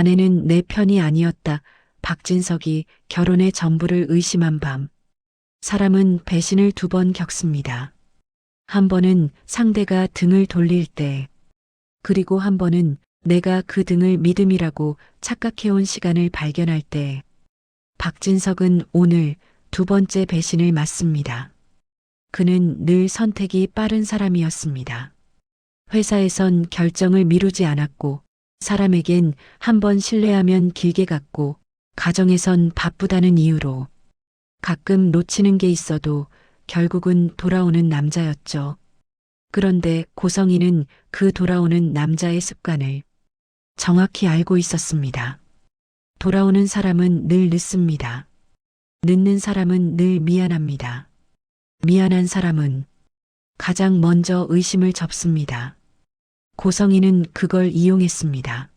아내는 내 편이 아니었다. 박진석이 결혼의 전부를 의심한 밤. 사람은 배신을 두 번 겪습니다. 한 번은 상대가 등을 돌릴 때, 그리고 한 번은 내가 그 등을 믿음이라고 착각해온 시간을 발견할 때. 박진석은 오늘 두 번째 배신을 맞습니다. 그는 늘 선택이 빠른 사람이었습니다. 회사에선 결정을 미루지 않았고, 사람에겐 한 번 신뢰하면 길게 갔고, 가정에선 바쁘다는 이유로 가끔 놓치는 게 있어도 결국은 돌아오는 남자였죠. 그런데 고성이는 그 돌아오는 남자의 습관을 정확히 알고 있었습니다. 돌아오는 사람은 늘 늦습니다. 늦는 사람은 늘 미안합니다. 미안한 사람은 가장 먼저 의심을 접습니다. 고성이는 그걸 이용했습니다.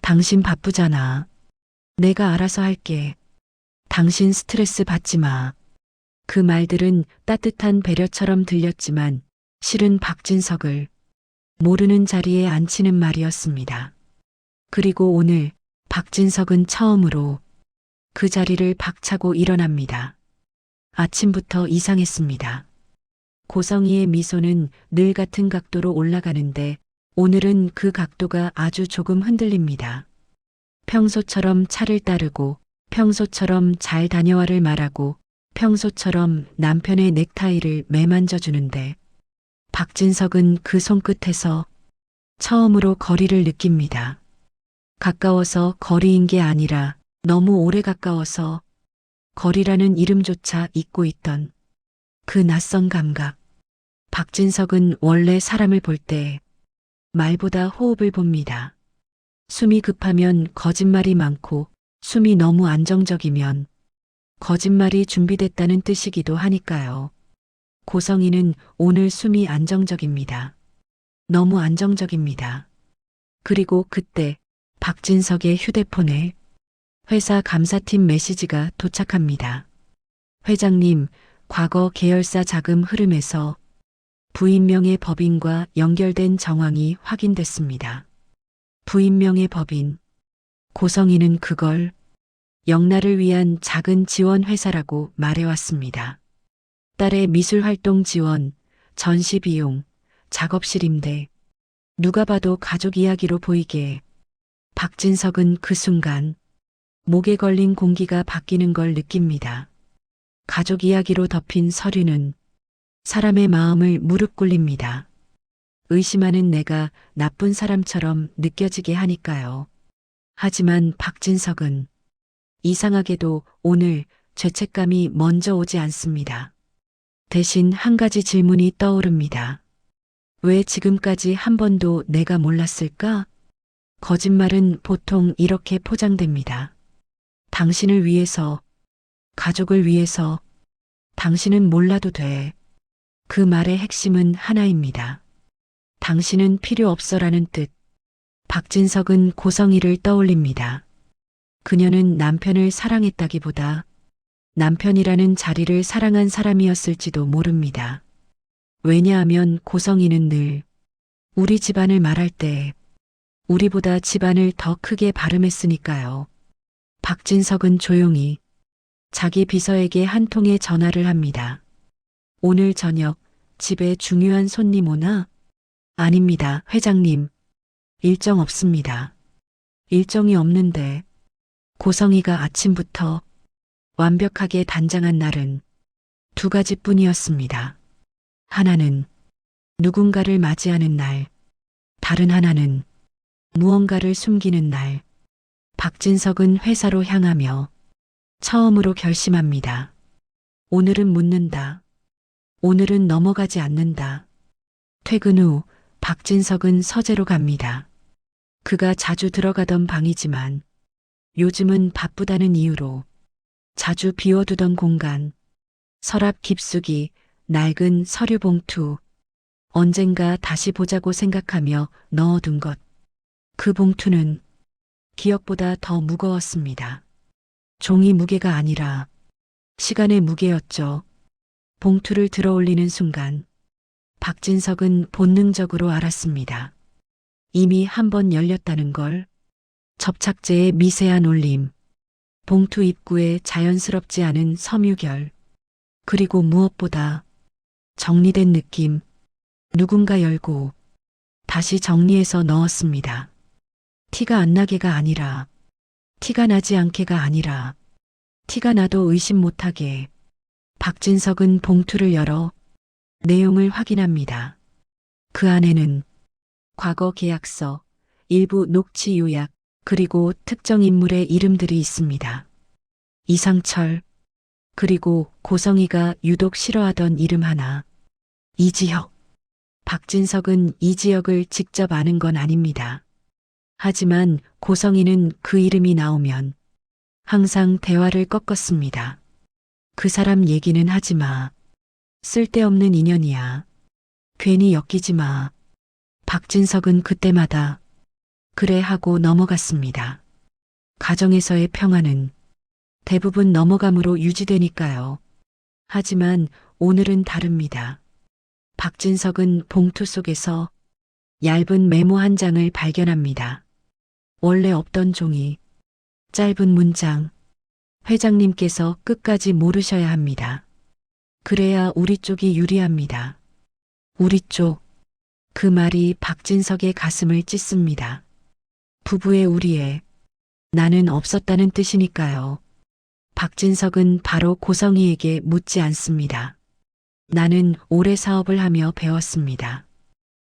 당신 바쁘잖아. 내가 알아서 할게. 당신 스트레스 받지 마. 그 말들은 따뜻한 배려처럼 들렸지만 실은 박진석을 모르는 자리에 앉히는 말이었습니다. 그리고 오늘 박진석은 처음으로 그 자리를 박차고 일어납니다. 아침부터 이상했습니다. 고성이의 미소는 늘 같은 각도로 올라가는데 오늘은 그 각도가 아주 조금 흔들립니다. 평소처럼 차를 따르고 평소처럼 잘 다녀와를 말하고 평소처럼 남편의 넥타이를 매만져 주는데 박진석은 그 손끝에서 처음으로 거리를 느낍니다. 가까워서 거리인 게 아니라 너무 오래 가까워서 거리라는 이름조차 잊고 있던 그 낯선 감각. 박진석은 원래 사람을 볼 때 말보다 호흡을 봅니다. 숨이 급하면 거짓말이 많고 숨이 너무 안정적이면 거짓말이 준비됐다는 뜻이기도 하니까요. 고성이는 오늘 숨이 안정적입니다. 너무 안정적입니다. 그리고 그때 박진석의 휴대폰에 회사 감사팀 메시지가 도착합니다. 회장님, 과거 계열사 자금 흐름에서 부인명의 법인과 연결된 정황이 확인됐습니다. 부인명의 법인. 고성이는 그걸 영나를 위한 작은 지원 회사라고 말해왔습니다. 딸의 미술활동 지원, 전시 비용, 작업실 임대. 누가 봐도 가족 이야기로 보이게. 박진석은 그 순간 목에 걸린 공기가 바뀌는 걸 느낍니다. 가족 이야기로 덮인 서류는 사람의 마음을 무릎 꿇립니다. 의심하는 내가 나쁜 사람처럼 느껴지게 하니까요. 하지만 박진석은 이상하게도 오늘 죄책감이 먼저 오지 않습니다. 대신 한 가지 질문이 떠오릅니다. 왜 지금까지 한 번도 내가 몰랐을까? 거짓말은 보통 이렇게 포장됩니다. 당신을 위해서, 가족을 위해서, 당신은 몰라도 돼. 그 말의 핵심은 하나입니다. 당신은 필요 없어라는 뜻. 박진석은 고성이를 떠올립니다. 그녀는 남편을 사랑했다기보다 남편이라는 자리를 사랑한 사람이었을지도 모릅니다. 왜냐하면 고성이는 늘 우리 집안을 말할 때 우리보다 집안을 더 크게 발음했으니까요. 박진석은 조용히 자기 비서에게 한 통의 전화를 합니다. 오늘 저녁 집에 중요한 손님 오나? 아닙니다, 회장님. 일정 없습니다. 일정이 없는데 고성이가 아침부터 완벽하게 단장한 날은 두 가지뿐이었습니다. 하나는 누군가를 맞이하는 날, 다른 하나는 무언가를 숨기는 날. 박진석은 회사로 향하며 처음으로 결심합니다. 오늘은 묻는다. 오늘은 넘어가지 않는다. 퇴근 후 박진석은 서재로 갑니다. 그가 자주 들어가던 방이지만 요즘은 바쁘다는 이유로 자주 비워두던 공간, 서랍 깊숙이 낡은 서류 봉투, 언젠가 다시 보자고 생각하며 넣어둔 것. 그 봉투는 기억보다 더 무거웠습니다. 종이 무게가 아니라 시간의 무게였죠. 봉투를 들어올리는 순간 박진석은 본능적으로 알았습니다. 이미 한 번 열렸다는 걸. 접착제의 미세한 울림, 봉투 입구에 자연스럽지 않은 섬유결, 그리고 무엇보다 정리된 느낌, 누군가 열고 다시 정리해서 넣었습니다. 티가 안 나게가 아니라, 티가 나지 않게가 아니라, 티가 나도 의심 못하게. 박진석은 봉투를 열어 내용을 확인합니다. 그 안에는 과거 계약서, 일부 녹취 요약, 그리고 특정 인물의 이름들이 있습니다. 이상철, 그리고 고성이가 유독 싫어하던 이름 하나, 이지혁. 박진석은 이지혁을 직접 아는 건 아닙니다. 하지만 고성이는 그 이름이 나오면 항상 대화를 꺾었습니다. 그 사람 얘기는 하지 마. 쓸데없는 인연이야. 괜히 엮이지 마. 박진석은 그때마다 그래 하고 넘어갔습니다. 가정에서의 평화는 대부분 넘어감으로 유지되니까요. 하지만 오늘은 다릅니다. 박진석은 봉투 속에서 얇은 메모 한 장을 발견합니다. 원래 없던 종이, 짧은 문장. 회장님께서 끝까지 모르셔야 합니다. 그래야 우리 쪽이 유리합니다. 우리 쪽. 그 말이 박진석의 가슴을 찢습니다. 부부의 우리에 나는 없었다는 뜻이니까요. 박진석은 바로 고성이에게 묻지 않습니다. 나는 오래 사업을 하며 배웠습니다.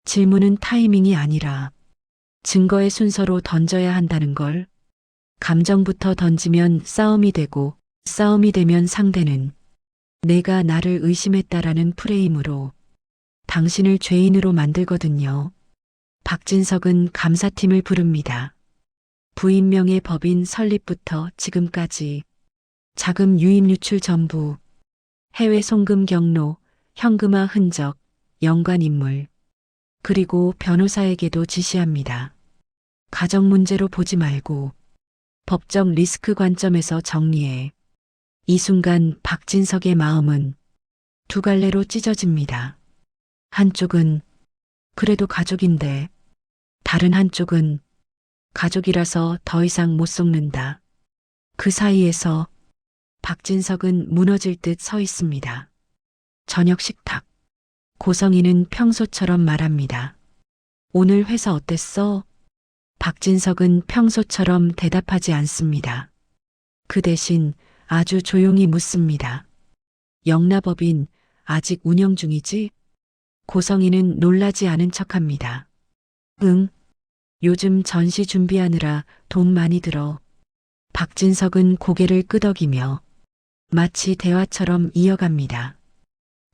질문은 타이밍이 아니라 증거의 순서로 던져야 한다는 걸. 감정부터 던지면 싸움이 되고 싸움이 되면 상대는 내가 나를 의심했다라는 프레임으로 당신을 죄인으로 만들거든요. 박진석은 감사팀을 부릅니다. 부인명의 법인 설립부터 지금까지 자금 유입 유출 전부, 해외 송금 경로, 현금화 흔적, 연관 인물, 그리고 변호사에게도 지시합니다. 가정 문제로 보지 말고 법적 리스크 관점에서 정리해. 이 순간 박진석의 마음은 두 갈래로 찢어집니다. 한쪽은 그래도 가족인데, 다른 한쪽은 가족이라서 더 이상 못 속는다. 그 사이에서 박진석은 무너질 듯 서 있습니다. 저녁 식탁. 고성이는 평소처럼 말합니다. 오늘 회사 어땠어? 박진석은 평소처럼 대답하지 않습니다. 그 대신 아주 조용히 묻습니다. 영라법인 아직 운영 중이지? 고성이는 놀라지 않은 척합니다. 응. 요즘 전시 준비하느라 돈 많이 들어. 박진석은 고개를 끄덕이며 마치 대화처럼 이어갑니다.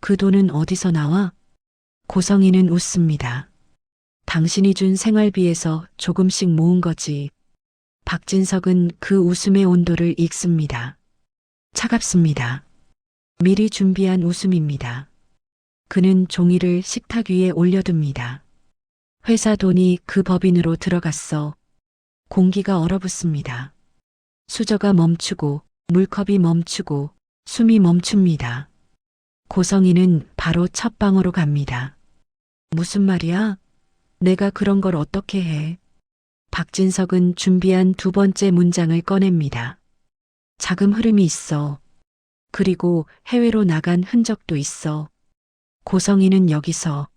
그 돈은 어디서 나와? 고성이는 웃습니다. 당신이 준 생활비에서 조금씩 모은 거지. 박진석은 그 웃음의 온도를 읽습니다. 차갑습니다. 미리 준비한 웃음입니다. 그는 종이를 식탁 위에 올려둡니다. 회사 돈이 그 법인으로 들어갔어. 공기가 얼어붙습니다. 수저가 멈추고 물컵이 멈추고 숨이 멈춥니다. 고성이는 바로 첫 방으로 갑니다. 무슨 말이야? 내가 그런 걸 어떻게 해? 박진석은 준비한 두 번째 문장을 꺼냅니다. 자금 흐름이 있어. 그리고 해외로 나간 흔적도 있어. 고성이는 여기서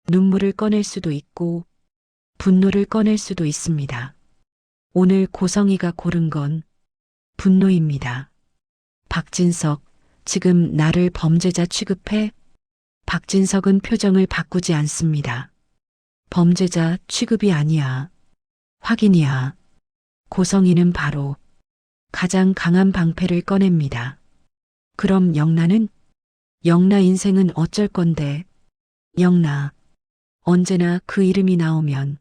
눈물을 꺼낼 수도 있고 분노를 꺼낼 수도 있습니다. 오늘 고성이가 고른 건 분노입니다. 박진석, 지금 나를 범죄자 취급해? 박진석은 표정을 바꾸지 않습니다. 범죄자 취급이 아니야. 확인이야. 고성이는 바로 가장 강한 방패를 꺼냅니다. 그럼 영라는? 영라 인생은 어쩔 건데? 영라. 언제나 그 이름이 나오면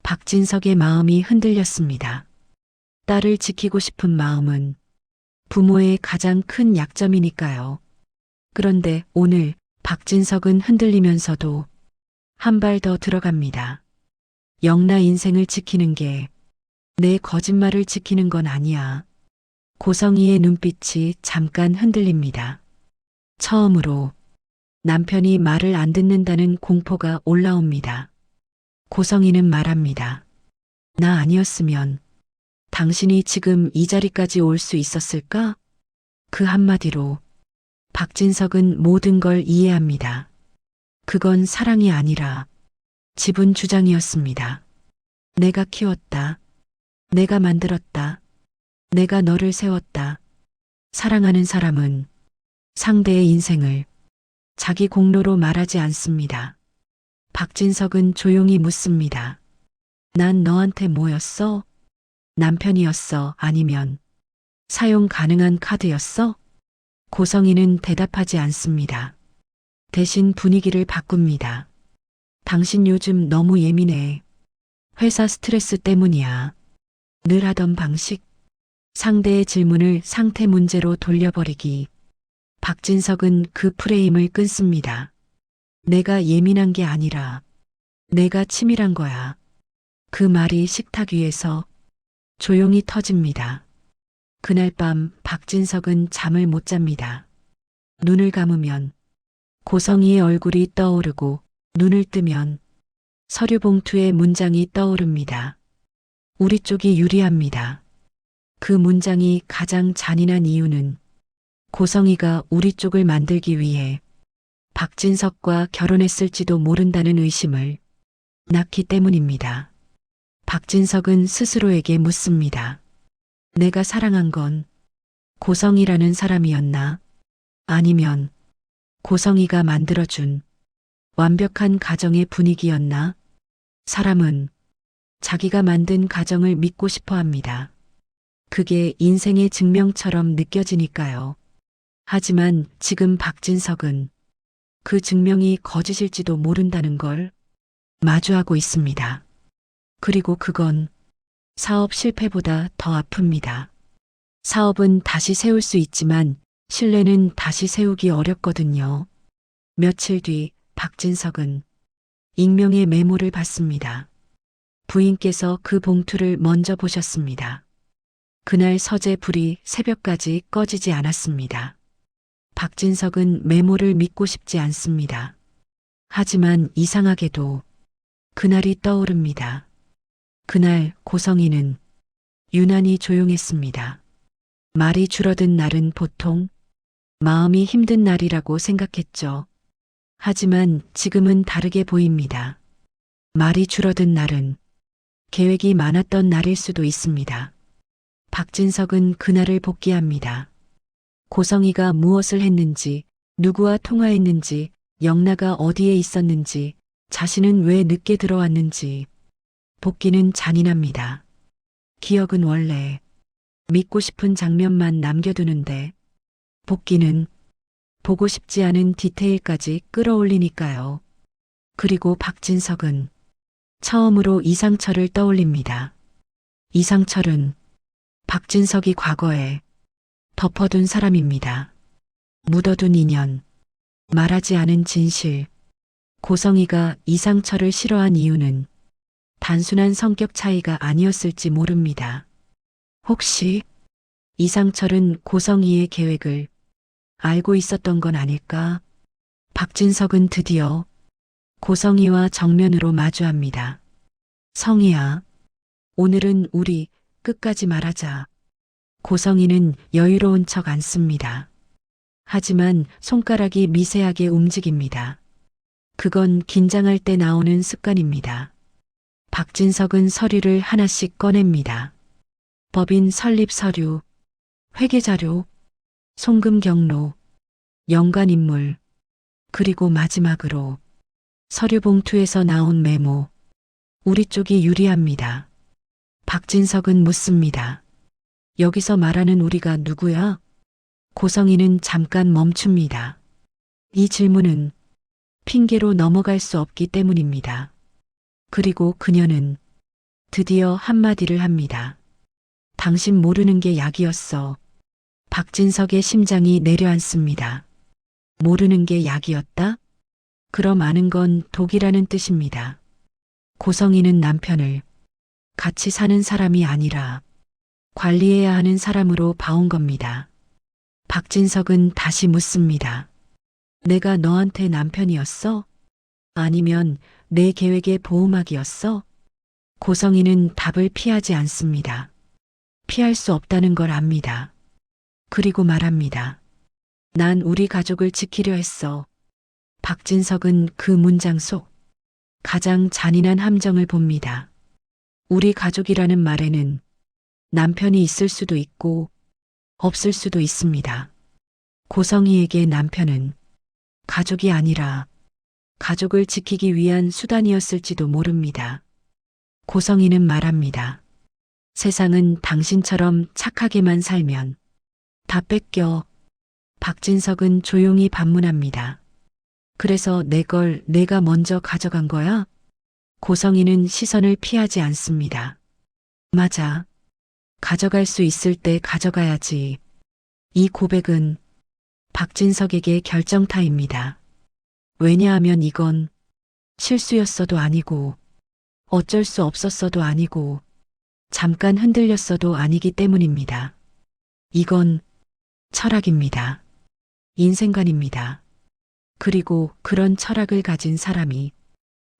박진석의 마음이 흔들렸습니다. 딸을 지키고 싶은 마음은 부모의 가장 큰 약점이니까요. 그런데 오늘 박진석은 흔들리면서도 한 발 더 들어갑니다. 영라 인생을 지키는 게 내 거짓말을 지키는 건 아니야. 고성이의 눈빛이 잠깐 흔들립니다. 처음으로 남편이 말을 안 듣는다는 공포가 올라옵니다. 고성이는 말합니다. 나 아니었으면 당신이 지금 이 자리까지 올 수 있었을까? 그 한마디로 박진석은 모든 걸 이해합니다. 그건 사랑이 아니라 지분 주장이었습니다. 내가 키웠다. 내가 만들었다. 내가 너를 세웠다. 사랑하는 사람은 상대의 인생을 자기 공로로 말하지 않습니다. 박진석은 조용히 묻습니다. 난 너한테 뭐였어? 남편이었어? 아니면 사용 가능한 카드였어? 고성이는 대답하지 않습니다. 대신 분위기를 바꿉니다. 당신 요즘 너무 예민해. 회사 스트레스 때문이야. 늘 하던 방식. 상대의 질문을 상태 문제로 돌려버리기. 박진석은 그 프레임을 끊습니다. 내가 예민한 게 아니라 내가 치밀한 거야. 그 말이 식탁 위에서 조용히 터집니다. 그날 밤 박진석은 잠을 못 잡니다. 눈을 감으면 고성이의 얼굴이 떠오르고 눈을 뜨면 서류 봉투의 문장이 떠오릅니다. 우리 쪽이 유리합니다. 그 문장이 가장 잔인한 이유는 고성이가 우리 쪽을 만들기 위해 박진석과 결혼했을지도 모른다는 의심을 낳기 때문입니다. 박진석은 스스로에게 묻습니다. 내가 사랑한 건 고성이라는 사람이었나? 아니면 고성이가 만들어준 완벽한 가정의 분위기였나? 사람은 자기가 만든 가정을 믿고 싶어 합니다. 그게 인생의 증명처럼 느껴지니까요. 하지만 지금 박진석은 그 증명이 거짓일지도 모른다는 걸 마주하고 있습니다. 그리고 그건 사업 실패보다 더 아픕니다. 사업은 다시 세울 수 있지만 신뢰는 다시 세우기 어렵거든요. 며칠 뒤 박진석은 익명의 메모를 받습니다. 부인께서 그 봉투를 먼저 보셨습니다. 그날 서재 불이 새벽까지 꺼지지 않았습니다. 박진석은 메모를 믿고 싶지 않습니다. 하지만 이상하게도 그날이 떠오릅니다. 그날 고성이는 유난히 조용했습니다. 말이 줄어든 날은 보통 마음이 힘든 날이라고 생각했죠. 하지만 지금은 다르게 보입니다. 말이 줄어든 날은 계획이 많았던 날일 수도 있습니다. 박진석은 그날을 복기합니다. 고성이가 무엇을 했는지, 누구와 통화했는지, 영나가 어디에 있었는지, 자신은 왜 늦게 들어왔는지. 복기는 잔인합니다. 기억은 원래 믿고 싶은 장면만 남겨두는데 복기는 보고 싶지 않은 디테일까지 끌어올리니까요. 그리고 박진석은 처음으로 이상철을 떠올립니다. 이상철은 박진석이 과거에 덮어둔 사람입니다. 묻어둔 인연, 말하지 않은 진실. 고성이가 이상철을 싫어한 이유는 단순한 성격 차이가 아니었을지 모릅니다. 혹시 이상철은 고성이의 계획을 알고 있었던 건 아닐까? 박진석은 드디어 고성이와 정면으로 마주합니다. 성이야, 오늘은 우리 끝까지 말하자. 고성이는 여유로운 척 않습니다. 하지만 손가락이 미세하게 움직입니다. 그건 긴장할 때 나오는 습관입니다. 박진석은 서류를 하나씩 꺼냅니다. 법인 설립 서류, 회계자료, 송금 경로, 연관인물, 그리고 마지막으로 서류 봉투에서 나온 메모. 우리 쪽이 유리합니다. 박진석은 묻습니다. 여기서 말하는 우리가 누구야? 고성이는 잠깐 멈춥니다. 이 질문은 핑계로 넘어갈 수 없기 때문입니다. 그리고 그녀는 드디어 한마디를 합니다. 당신 모르는 게 약이었어. 박진석의 심장이 내려앉습니다. 모르는 게 약이었다? 그럼 아는 건 독이라는 뜻입니다. 고성이는 남편을 같이 사는 사람이 아니라 관리해야 하는 사람으로 봐온 겁니다. 박진석은 다시 묻습니다. 내가 너한테 남편이었어? 아니면 내 계획의 보호막이었어? 고성이는 답을 피하지 않습니다. 피할 수 없다는 걸 압니다. 그리고 말합니다. 난 우리 가족을 지키려 했어. 박진석은 그 문장 속 가장 잔인한 함정을 봅니다. 우리 가족이라는 말에는 남편이 있을 수도 있고 없을 수도 있습니다. 고성희에게 남편은 가족이 아니라 가족을 지키기 위한 수단이었을지도 모릅니다. 고성희는 말합니다. 세상은 당신처럼 착하게만 살면 다 뺏겨. 박진석은 조용히 반문합니다. 그래서 내 걸 내가 먼저 가져간 거야? 고성희는 시선을 피하지 않습니다. 맞아. 가져갈 수 있을 때 가져가야지. 이 고백은 박진석에게 결정타입니다. 왜냐하면 이건 실수였어도 아니고 어쩔 수 없었어도 아니고 잠깐 흔들렸어도 아니기 때문입니다. 이건 철학입니다. 인생관입니다. 그리고 그런 철학을 가진 사람이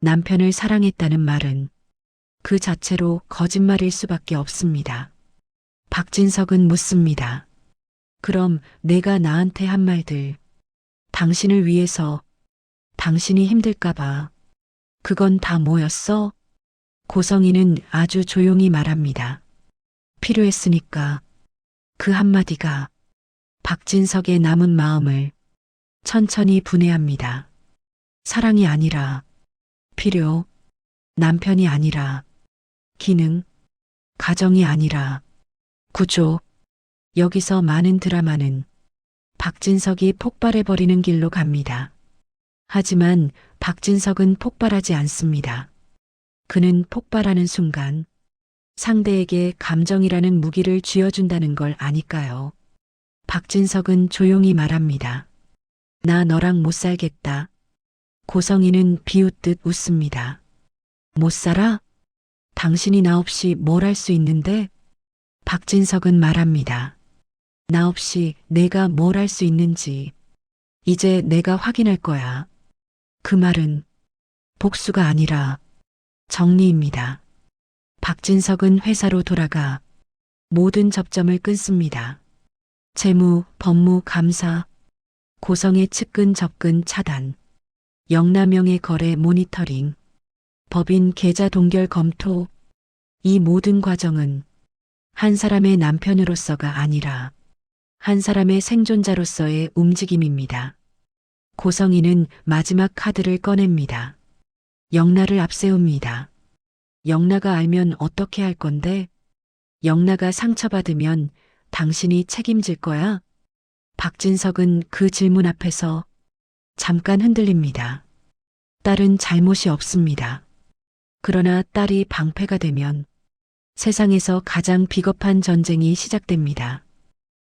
남편을 사랑했다는 말은 그 자체로 거짓말일 수밖에 없습니다. 박진석은 묻습니다. 그럼 내가 나한테 한 말들, 당신을 위해서, 당신이 힘들까봐, 그건 다 뭐였어? 고성희는 아주 조용히 말합니다. 필요했으니까. 그 한마디가 박진석의 남은 마음을 천천히 분해합니다. 사랑이 아니라 필요, 남편이 아니라 기능, 가정이 아니라 구조. 여기서 많은 드라마는 박진석이 폭발해버리는 길로 갑니다. 하지만 박진석은 폭발하지 않습니다. 그는 폭발하는 순간 상대에게 감정이라는 무기를 쥐어준다는 걸 아니까요. 박진석은 조용히 말합니다. 나 너랑 못 살겠다. 고성희는 비웃듯 웃습니다. 못 살아? 당신이 나 없이 뭘 할 수 있는데? 박진석은 말합니다. 나 없이 내가 뭘 할 수 있는지 이제 내가 확인할 거야. 그 말은 복수가 아니라 정리입니다. 박진석은 회사로 돌아가 모든 접점을 끊습니다. 재무, 법무, 감사, 고성의 측근 접근 차단, 영남형의 거래 모니터링, 법인 계좌 동결 검토. 이 모든 과정은 한 사람의 남편으로서가 아니라 한 사람의 생존자로서의 움직임입니다. 고성희는 마지막 카드를 꺼냅니다. 영나를 앞세웁니다. 영나가 알면 어떻게 할 건데? 영나가 상처받으면 당신이 책임질 거야? 박진석은 그 질문 앞에서 잠깐 흔들립니다. 딸은 잘못이 없습니다. 그러나 딸이 방패가 되면 세상에서 가장 비겁한 전쟁이 시작됩니다.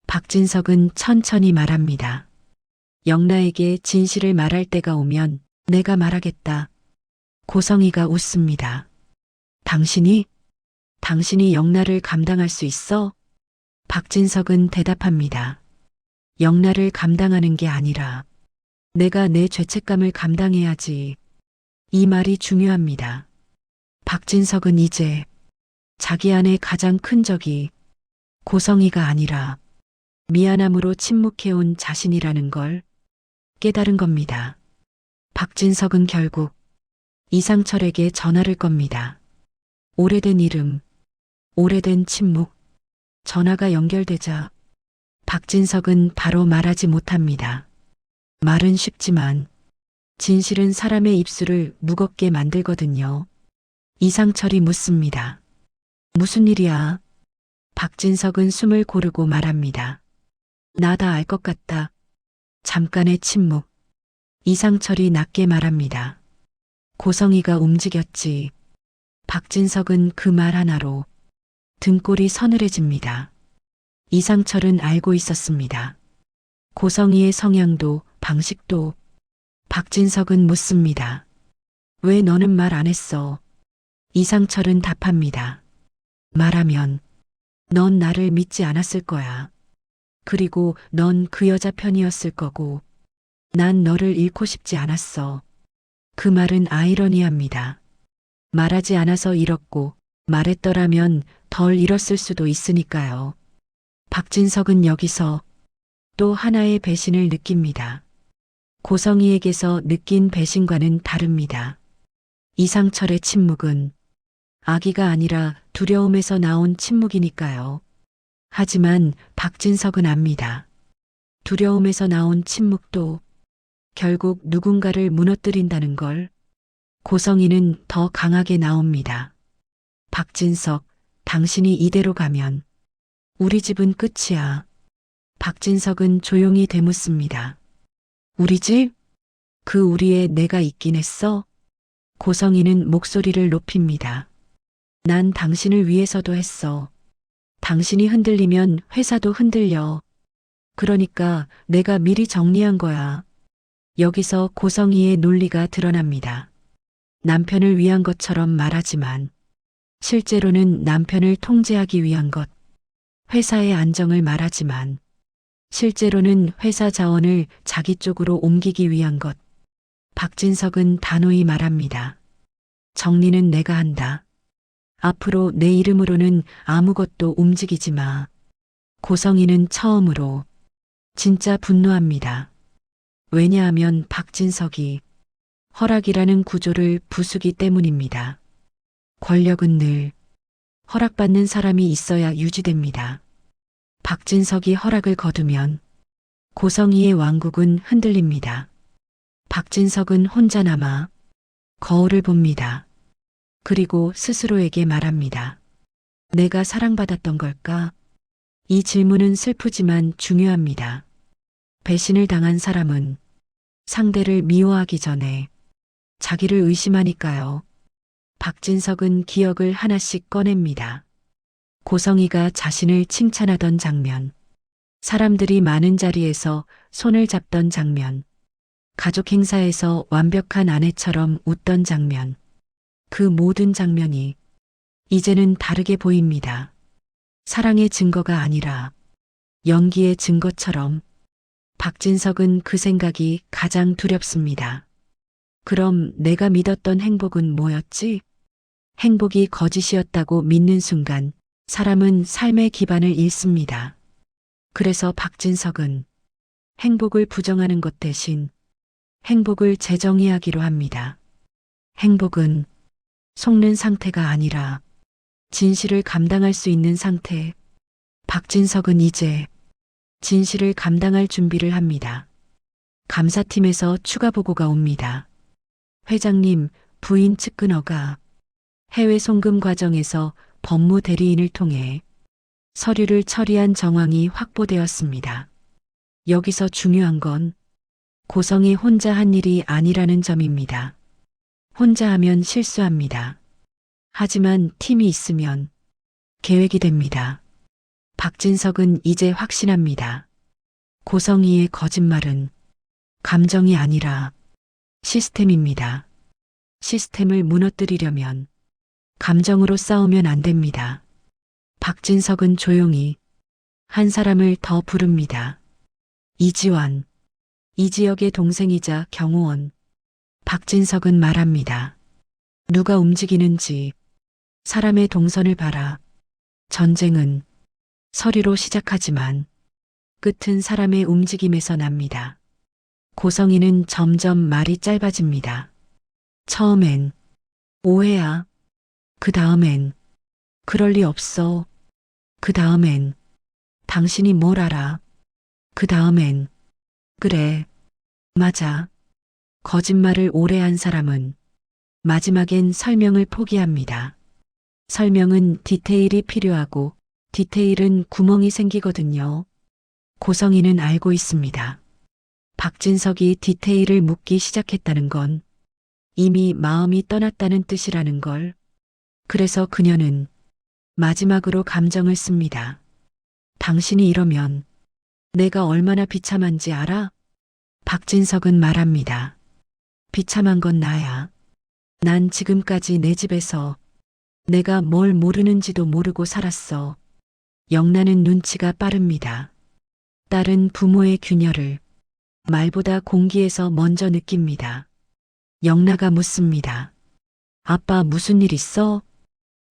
박진석은 천천히 말합니다. 영나에게 진실을 말할 때가 오면 내가 말하겠다. 고성희가 웃습니다. 당신이 영나를 감당할 수 있어? 박진석은 대답합니다. 영나를 감당하는 게 아니라 내가 내 죄책감을 감당해야지. 이 말이 중요합니다. 박진석은 이제 자기 안에 가장 큰 적이 고성희가 아니라 미안함으로 침묵해온 자신이라는 걸 깨달은 겁니다. 박진석은 결국 이상철에게 전화를 겁니다. 오래된 이름, 오래된 침묵. 전화가 연결되자 박진석은 바로 말하지 못합니다. 말은 쉽지만 진실은 사람의 입술을 무겁게 만들거든요. 이상철이 묻습니다. 무슨 일이야? 박진석은 숨을 고르고 말합니다. 나 다 알 것 같다. 잠깐의 침묵. 이상철이 낮게 말합니다. 고성희가 움직였지. 박진석은 그 말 하나로 등골이 서늘해집니다. 이상철은 알고 있었습니다. 고성희의 성향도 방식도. 박진석은 묻습니다. 왜 너는 말 안 했어? 이상철은 답합니다. 말하면 넌 나를 믿지 않았을 거야. 그리고 넌 그 여자 편이었을 거고 난 너를 잃고 싶지 않았어. 그 말은 아이러니합니다. 말하지 않아서 잃었고 말했더라면 덜 잃었을 수도 있으니까요. 박진석은 여기서 또 하나의 배신을 느낍니다. 고성이에게서 느낀 배신과는 다릅니다. 이상철의 침묵은 악의가 아니라 두려움에서 나온 침묵이니까요. 하지만 박진석은 압니다. 두려움에서 나온 침묵도 결국 누군가를 무너뜨린다는 걸. 고성이는 더 강하게 나옵니다. 박진석, 당신이 이대로 가면 우리 집은 끝이야. 박진석은 조용히 되묻습니다. 우리 집? 그 우리에 내가 있긴 했어? 고성이는 목소리를 높입니다. 난 당신을 위해서도 했어. 당신이 흔들리면 회사도 흔들려. 그러니까 내가 미리 정리한 거야. 여기서 고성이의 논리가 드러납니다. 남편을 위한 것처럼 말하지만 실제로는 남편을 통제하기 위한 것. 회사의 안정을 말하지만 실제로는 회사 자원을 자기 쪽으로 옮기기 위한 것. 박진석은 단호히 말합니다. 정리는 내가 한다. 앞으로 내 이름으로는 아무것도 움직이지 마. 고성이는 처음으로 진짜 분노합니다. 왜냐하면 박진석이 허락이라는 구조를 부수기 때문입니다. 권력은 늘 허락받는 사람이 있어야 유지됩니다. 박진석이 허락을 거두면 고성이의 왕국은 흔들립니다. 박진석은 혼자 남아 거울을 봅니다. 그리고 스스로에게 말합니다. 내가 사랑받았던 걸까? 이 질문은 슬프지만 중요합니다. 배신을 당한 사람은 상대를 미워하기 전에 자기를 의심하니까요. 박진석은 기억을 하나씩 꺼냅니다. 고성이가 자신을 칭찬하던 장면, 사람들이 많은 자리에서 손을 잡던 장면, 가족 행사에서 완벽한 아내처럼 웃던 장면, 그 모든 장면이 이제는 다르게 보입니다. 사랑의 증거가 아니라 연기의 증거처럼. 박진석은 그 생각이 가장 두렵습니다. 그럼 내가 믿었던 행복은 뭐였지? 행복이 거짓이었다고 믿는 순간 사람은 삶의 기반을 잃습니다. 그래서 박진석은 행복을 부정하는 것 대신 행복을 재정의하기로 합니다. 행복은 속는 상태가 아니라 진실을 감당할 수 있는 상태. 박진석은 이제 진실을 감당할 준비를 합니다. 감사팀에서 추가 보고가 옵니다. 회장님, 부인 측근허가 해외 송금 과정에서 법무 대리인을 통해 서류를 처리한 정황이 확보되었습니다. 여기서 중요한 건 고성이 혼자 한 일이 아니라는 점입니다. 혼자 하면 실수합니다. 하지만 팀이 있으면 계획이 됩니다. 박진석은 이제 확신합니다. 고성이의 거짓말은 감정이 아니라 시스템입니다. 시스템을 무너뜨리려면 감정으로 싸우면 안 됩니다. 박진석은 조용히 한 사람을 더 부릅니다. 이지환, 이 지역의 동생이자 경호원. 박진석은 말합니다. 누가 움직이는지 사람의 동선을 봐라. 전쟁은 서리로 시작하지만 끝은 사람의 움직임에서 납니다. 고성이는 점점 말이 짧아집니다. 처음엔 오해야. 그 다음엔 그럴 리 없어. 그 다음엔 당신이 뭘 알아. 그 다음엔 그래, 맞아. 거짓말을 오래 한 사람은 마지막엔 설명을 포기합니다. 설명은 디테일이 필요하고 디테일은 구멍이 생기거든요. 고성이는 알고 있습니다. 박진석이 디테일을 묻기 시작했다는 건 이미 마음이 떠났다는 뜻이라는 걸. 그래서 그녀는 마지막으로 감정을 씁니다. 당신이 이러면 내가 얼마나 비참한지 알아? 박진석은 말합니다. 비참한 건 나야. 난 지금까지 내 집에서 내가 뭘 모르는지도 모르고 살았어. 영란은 눈치가 빠릅니다. 딸은 부모의 균열을 말보다 공기에서 먼저 느낍니다. 영라가 묻습니다. 아빠 무슨 일 있어?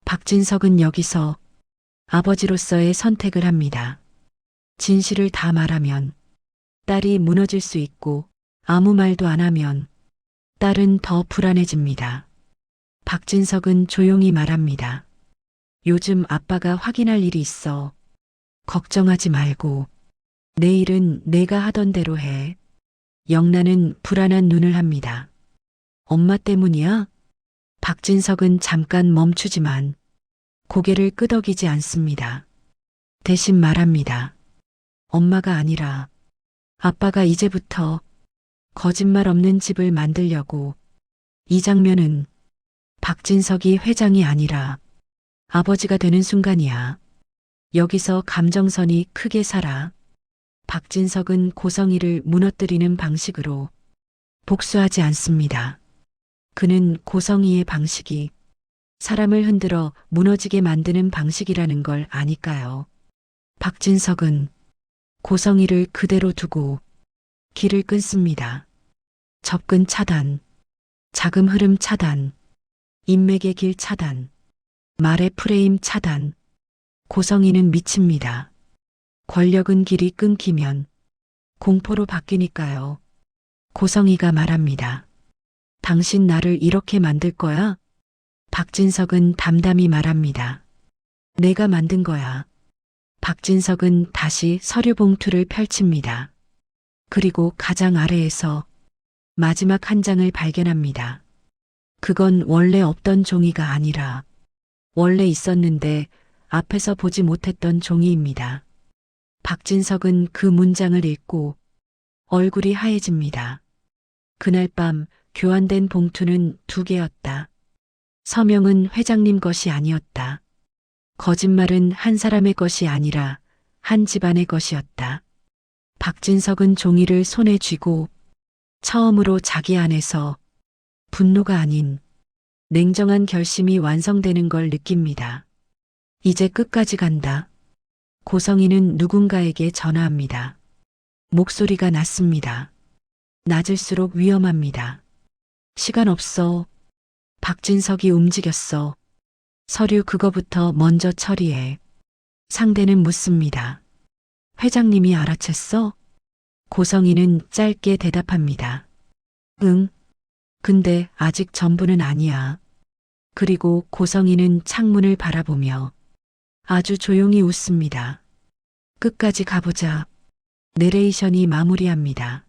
박진석은 여기서 아버지로서의 선택을 합니다. 진실을 다 말하면 딸이 무너질 수 있고 아무 말도 안 하면 딸은 더 불안해집니다. 박진석은 조용히 말합니다. 요즘 아빠가 확인할 일이 있어. 걱정하지 말고 내일은 내가 하던 대로 해. 영란은 불안한 눈을 합니다. 엄마 때문이야? 박진석은 잠깐 멈추지만 고개를 끄덕이지 않습니다. 대신 말합니다. 엄마가 아니라 아빠가 이제부터 거짓말 없는 집을 만들려고. 이 장면은 박진석이 회장이 아니라 아버지가 되는 순간이야. 여기서 감정선이 크게 살아. 박진석은 고성이를 무너뜨리는 방식으로 복수하지 않습니다. 그는 고성이의 방식이 사람을 흔들어 무너지게 만드는 방식이라는 걸 아니까요. 박진석은 고성이를 그대로 두고 길을 끊습니다. 접근 차단, 자금 흐름 차단, 인맥의 길 차단, 말의 프레임 차단. 고성이는 미칩니다. 권력은 길이 끊기면 공포로 바뀌니까요. 고성이가 말합니다. 당신 나를 이렇게 만들 거야? 박진석은 담담히 말합니다. 내가 만든 거야. 박진석은 다시 서류 봉투를 펼칩니다. 그리고 가장 아래에서 마지막 한 장을 발견합니다. 그건 원래 없던 종이가 아니라 원래 있었는데 앞에서 보지 못했던 종이입니다. 박진석은 그 문장을 읽고 얼굴이 하얘집니다. 그날 밤 교환된 봉투는 2개였다. 서명은 회장님 것이 아니었다. 거짓말은 한 사람의 것이 아니라 한 집안의 것이었다. 박진석은 종이를 손에 쥐고 처음으로 자기 안에서 분노가 아닌 냉정한 결심이 완성되는 걸 느낍니다. 이제 끝까지 간다. 고성이는 누군가에게 전화합니다. 목소리가 낮습니다. 낮을수록 위험합니다. 시간 없어. 박진석이 움직였어. 서류 그거부터 먼저 처리해. 상대는 묻습니다. 회장님이 알아챘어? 고성이는 짧게 대답합니다. 응. 근데 아직 전부는 아니야. 그리고 고성이는 창문을 바라보며 아주 조용히 웃습니다. 끝까지 가보자. 내레이션이 마무리합니다.